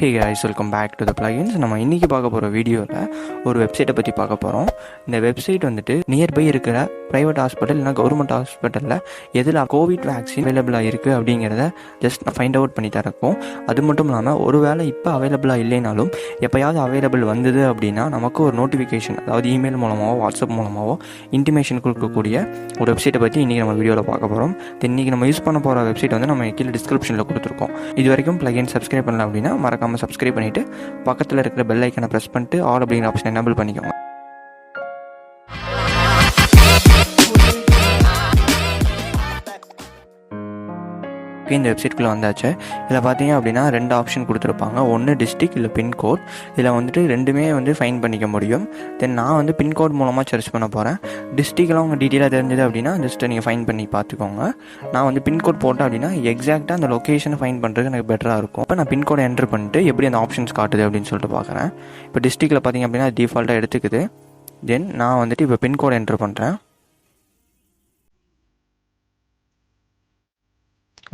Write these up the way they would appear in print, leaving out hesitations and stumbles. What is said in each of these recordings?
Hey guys, welcome back to the plugins. நம்ம இன்றைக்கி பார்க்க போகிற வீடியோவில் ஒரு வெப்சைட்டை பற்றி பார்க்க போகிறோம். இந்த வெப்சைட் வந்துட்டு நியர்பை இருக்கிற ப்ரைவேட் ஹாஸ்பிட்டல் இல்லைனா கவர்மெண்ட் ஹாஸ்பிட்டலில் எதில் கோவிட் வேக்சின் அவைலபிளாக இருக்குது அப்படிங்கிறத ஜஸ்ட் ஃபைண்ட் அவுட் பண்ணி தரக்கும். அது மட்டும் இல்லாமல் ஒரு வேளை இப்போ அவைலபிளாக இல்லைனாலும் எப்போயாவது அவைலபிள் வந்தது அப்படின்னா நமக்கு ஒரு நோட்டிஃபிகேஷன், அதாவது இமெயில் மூலமாகவோ வாட்ஸ்அப் மூலமாகவோ இன்டிமேஷன் கொடுக்கக்கூடிய ஒரு வெப்சைட்டை பற்றி இன்றைக்கி நம்ம வீடியோவில் பார்க்க போகிறோம். இன்றைக்கி நம்ம யூஸ் பண்ண போகிற வெப்சைட் வந்து நம்ம கீழே டிஸ்கிரிப்ஷனில் கொடுத்துருக்கோம். இது வரைக்கும் plugin சப்ஸ்கிரைப் பண்ணல அப்படின்னா மறக்காமல் சப்ஸ்கிரைப் பண்ணிவிட்டு பக்கத்தில் இருக்கிற பெல் ஐக்கனை ப்ரெஸ் பண்ணிட்டு ஆல் அப்படிங்கிற ஆப்ஷன் எனேபிள் பண்ணிக்கோங்க. இந்த வெப்சைட்குள்ளே வந்தாச்சு. இதில் பார்த்தீங்க அப்படின்னா 2 ஆப்ஷன் கொடுத்துருப்பாங்க. ஒன்று டிஸ்ட்ரிக்ட் இல்லை பின்கோட். இதில் வந்துட்டு ரெண்டுமே ஃபைன் பண்ணிக்க முடியும். தென் நான் பின்கோட் மூலமாக சர்ச் பண்ண போகிறேன். டிஸ்ட்ரிக்ட்லாம் உங்கள் டீட்டெயிலாக தெரிஞ்சது அப்படின்னா ஜஸ்ட்டு நீங்கள் ஃபைன் பண்ணி பார்த்துக்கோங்க. நான் பின்கோட் போட்டேன் அப்படின்னா எக்ஸாக்டாக அந்த லொக்கேஷனை ஃபைன் பண்ணுறதுக்கு எனக்கு பெட்டராக இருக்கும். இப்போ நான் பின்கோடை என்ட்ரு பண்ணிட்டு எப்படி அந்த ஆப்ஷன்ஸ் காட்டுது அப்படின்னு சொல்லிட்டு பார்க்குறேன். இப்போ டிஸ்ட்ரிக்டில் பார்த்தீங்க அப்படின்னா டிஃபால்ட்டாக எடுத்துக்குது. தென் நான் இப்போ பின்கோடை என்ட்ரு பண்ணுறேன்.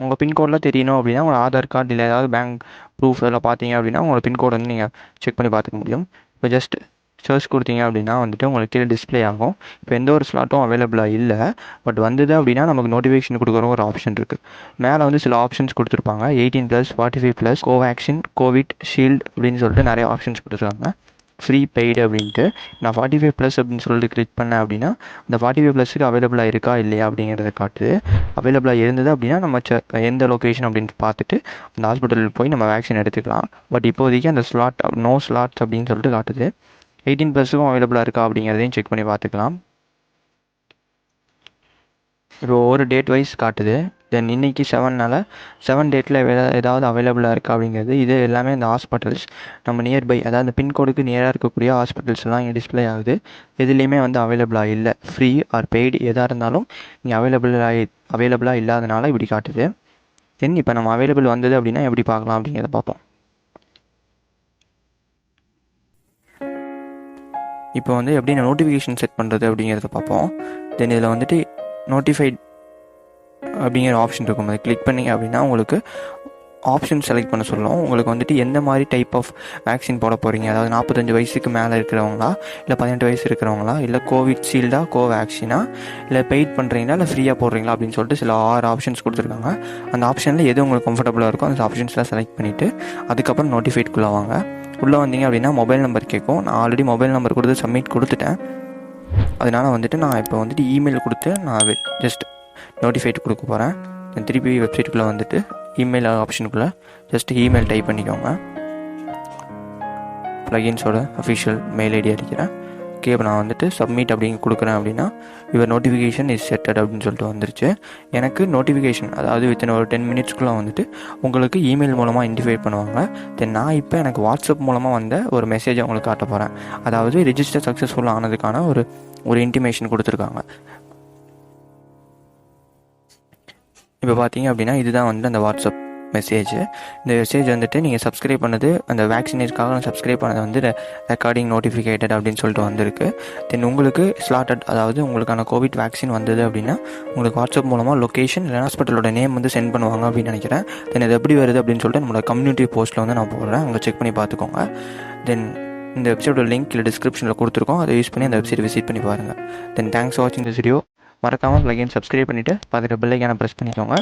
உங்கள் பின்கோடெலாம் தெரியணும் அப்படின்னா உங்கள் ஆதார் கார்டு இல்லை ஏதாவது பேங்க் ப்ரூஃப் இதெல்லாம் பார்த்தீங்க அப்படின்னா உங்களோட பின்கோடு நீங்கள் செக் பண்ணி பார்த்துக்க முடியும். இப்போ ஜஸ்ட் சர்ச் கொடுத்தீங்க அப்படின்னா உங்களுக்கு கீழே டிஸ்பிளே ஆகும். இப்போ எந்த ஒரு ஸ்லாட்டும் அவைலபிளாக இல்லை. பட் வந்தது அப்படின்னா நமக்கு நோட்டிஃபிகேஷன் கொடுக்குற ஒரு ஆப்ஷன் இருக்குது. மேலே சில ஆப்ஷன்ஸ் கொடுத்துருப்பாங்க. 18+, 45+, கோவேக்சின், கோவிட் ஷீல்டு அப்படின்னு சொல்லிட்டு நிறைய ஆப்ஷன்ஸ் கொடுத்துருக்காங்க. ஃப்ரீ பெய்டு அப்படின்ட்டு. நான் 45+ அப்படின்னு சொல்லிட்டு கிளிக் பண்ணேன் அப்படின்னா இந்த 45+க்கு அவைலபிளாக இருக்கா இல்லையா அப்படிங்கிறத காட்டுது. அவைலபிளாக இருந்தது அப்படின்னா நம்ம எந்த லொக்கேஷன் அப்படின்னு பார்த்துட்டு அந்த ஹாஸ்பிட்டலுக்கு போய் நம்ம வேக்சின் எடுத்துக்கலாம். பட் இப்போதைக்கு அந்த ஸ்லாட் நோ ஸ்லாட்ஸ் அப்படின்னு சொல்லிட்டு காட்டுது. 18+க்கும் அவைலபிளாக இருக்கா அப்படிங்கிறதையும் செக் பண்ணி பார்த்துக்கலாம். இப்போ ஒரு டேட் வைஸ் காட்டுது. தென் இன்றைக்கி 7 டேட்டில் ஏதாவது அவைலபிளாக இருக்கா அப்படிங்கிறது. இது எல்லாமே இந்த ஹாஸ்பிட்டல்ஸ் நம்ம நியர்பை, அதாவது பின்கோடுக்கு நியராக இருக்கக்கூடிய ஹாஸ்பிட்டல்ஸ்லாம் இங்கே டிஸ்பிளே ஆகுது. எதுலேயுமே அவைலபிளாக இல்லை. ஃப்ரீ ஆர் பெய்டு எதாக இருந்தாலும் இங்கே அவைலபிளாக இல்லாதனால இப்படி காட்டுது. தென் இப்போ நம்ம அவைலபிள் வந்தது அப்படின்னா எப்படி பார்க்கலாம் அப்படிங்கிறத பார்ப்போம். இப்போ எப்படி நான் நோட்டிஃபிகேஷன் செட் பண்ணுறது அப்படிங்கிறத பார்ப்போம். தென் இதில் நோட்டிஃபைட் அப்படிங்கிற ஆப்ஷன் இருக்கும். அதை கிளிக் பண்ணிங்க அப்படின்னா உங்களுக்கு ஆப்ஷன் செலக்ட் பண்ண சொல்லும். உங்களுக்கு எந்த மாதிரி டைப் ஆஃப் வேக்சின் போட போகிறீங்க, அதாவது 45 வயசுக்கு மேலே இருக்கிறவங்களா, இல்லை 18 வயசு இருக்கிறவங்களா, இல்லை கோவிட் ஷீல்டா, கோவேக்சினா, இல்லை பெய்ட் பண்ணுறீங்களா, இல்லை ஃப்ரீயாக போடுறீங்களா அப்படின்னு சொல்லிட்டு சில 6 ஆப்ஷன்ஸ் கொடுத்துருக்காங்க. அந்த ஆப்ஷனில் எது உங்களுக்கு கம்ஃபர்டபுளாக இருக்கோ அந்த ஆப்ஷன்ஸ்லாம் செலக்ட் பண்ணிவிட்டு அதுக்கப்புறம் நோட்டிஃபைட்குள்ளே வாங்க. உள்ளே வந்தீங்க அப்படின்னா மொபைல் நம்பர் கேட்கும். நான் ஆல்ரெடி மொபைல் நம்பர் கொடுத்து சப்மிட் கொடுத்துட்டேன். அதனால் நான் இப்போ இமெயில் கொடுத்து நான் ஜஸ்ட் நோட்டிஃபைட் கொடுக்க போகிறேன். திருப்பி வெப்சைட்டுக்குள்ளே இமெயில் ஆப்ஷனுக்குள்ளே ஜஸ்ட் இமெயில் டைப் பண்ணிக்கோங்க. ப்ளகின்ஸோட அஃபிஷியல் மெயில் ஐடி அடிக்கிறேன். இப்போ நான் சப்மிட் அப்படின்னு கொடுக்குறேன் அப்படின்னா யுவர் நோட்டிஃபிகேஷன் இஸ் செட்டட் அப்படின்னு சொல்லிட்டு வந்துருச்சு. எனக்கு நோட்டிஃபிகேஷன் அதாவது வித்தின் ஒரு 10 மினிட்ஸ்க்குள்ளே உங்களுக்கு இமெயில் மூலமாக இன்டிஃபை பண்ணுவாங்க. தென் நான் இப்போ எனக்கு வாட்ஸ்அப் மூலமாக வந்த ஒரு மெசேஜை உங்களுக்கு காட்ட போகிறேன். அதாவது ரிஜிஸ்டர் சக்ஸஸ்ஃபுல் ஆனதுக்கான ஒரு இன்டிமேஷன் கொடுத்துருக்காங்க. இப்போ பார்த்தீங்க அப்படின்னா இதுதான் அந்த வாட்ஸ்அப் மெசேஜ். இந்த மெசேஜ் நீங்கள் சப்ஸ்கிரைப் பண்ணது அந்த வேக்சினேஷனுக்காக சப்ஸ்கிரைப் பண்ணது ரெக்கார்டிங் நோட்டிஃபிகேட்டட் அப்படின்னு சொல்லிட்டு வந்திருக்கு. தென் உங்களுக்கு ஸ்லாட்டட், அதாவது உங்களுக்கான கோவிட் வேக்சின் வந்தது அப்படின்னா உங்களுக்கு வாட்ஸ்அப் மூலமாக லொக்கேஷன் இல்லை ஹாஸ்பிட்டலோட நேம் சென்ட் பண்ணுவாங்க அப்படின்னு நினைக்கிறேன். தென் இது எப்படி வருது அப்படின்னு சொல்லிட்டு நம்மளோட கம்யூனிட்டி போஸ்ட்டில் நான் போடுறேன். அங்கே செக் பண்ணி பார்த்துக்கோங்க. தென் இந்த வெப்சைட்டோட லிங்க் இல்லை டிஸ்கிரிப்ஷனில் கொடுத்துருக்கோம். அதை யூஸ் பண்ணி அந்த வெப்சைட் விசிட் பண்ணி பாருங்கள். தென் தேங்க்ஸ் ஃபார் வாட்சிங் திஸ் வீடியோ. மறக்காமல் ப்ளகின் சப்ஸ்கிரைப் பண்ணிவிட்டு பார்த்துட்டு பெல் ஐக்கானை ப்ரெஸ் பண்ணிக்கோங்க.